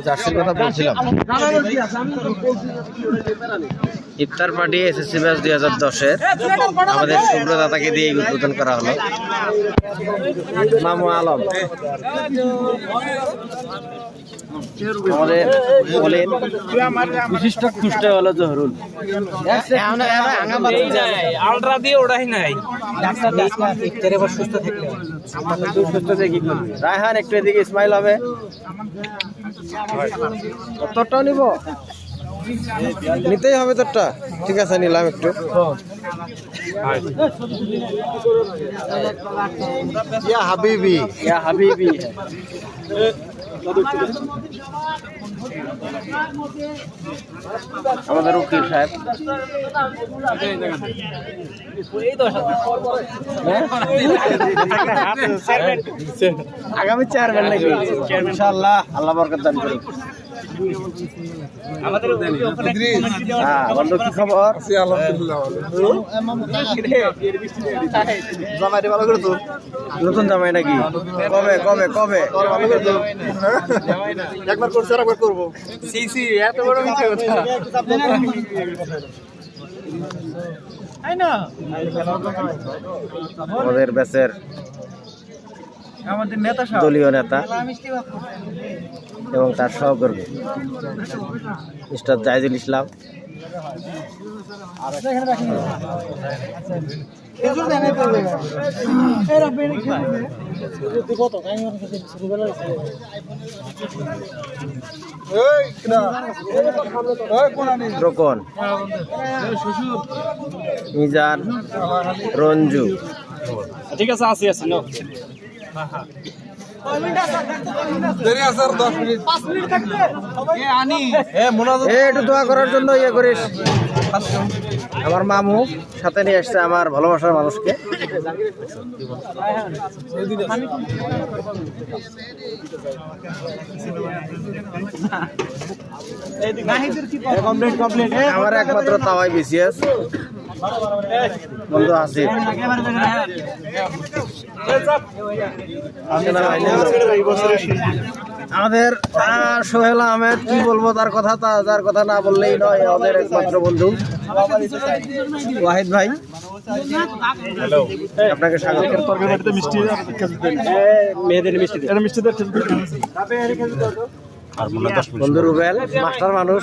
জার্সির কথা বলছিলাম। ইফতার পার্টি এসএসসি ব্যাচ 2010-এর আমাদের সুব্রদাতাকে দিয়ে উদ্বোধন করা হলো। মামু আলম আমাদের বলেন বিশিষ্ট খুঁজতে হলো জহরুল আলট্রা দিয়ে ওটাই নাই। সুস্থ থাকলে সুস্থ থেকে কি করবে? রায়হান একটু এদিকে ইসমাইল হবে। তোরটাও নিব, নিতেই হবে তোরটা। ঠিক আছে, নিলাম একটু। ইয়া হাবিবি, ইয়া হাবিবি। আমাদের উকিল সাহেব আগামী চেয়ারম্যান নাকি? ইনশাআল্লাহ, আল্লাহ বরকত দান করুন। বন্ধু, কি খবর? নতুন জামাই নাকি? কবে কবে কবে? একবার করছে, একবার করবো। এত বড় মিথ্যা কথা। আমাদের ব্যাচের দলীয় নেতা এবং তার সহকর্মী মিস্টার জাহিদুল ইসলাম। রোকন, মিজান, রঞ্জু। ঠিক আছে, আসি আসি। একটু দোয়া করার জন্য ইয়ে করিস। আমার মামু সাথে নিয়ে আসছে আমার ভালোবাসার মানুষকে। আমার একমাত্র তাওয়াই বিসিএস বন্ধু আসিফ। আমাদের সোহেল আহমেদ, কি বলবো তার কথা, তার কথা না বললেই নয়। আমাদের একমাত্র বন্ধু ওয়াহিদ ভাই, আপনাকে স্বাগত। বন্ধু রুবেল মাস্টার মানুষ,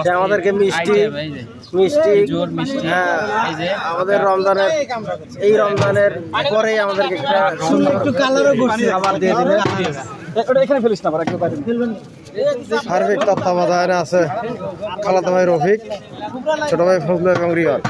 সে আমাদেরকে মিষ্টি হ্যাঁ, আমাদের রমজানের এই রমজানের পরেই আমাদেরকে একটা সুন্দর খাবার দিয়ে দিলেন। সার্বিক তত্ত্বাবধানে আছে খালাতো ভাই রফিক, ছোট ভাই ফজলু এবং রিয়াল।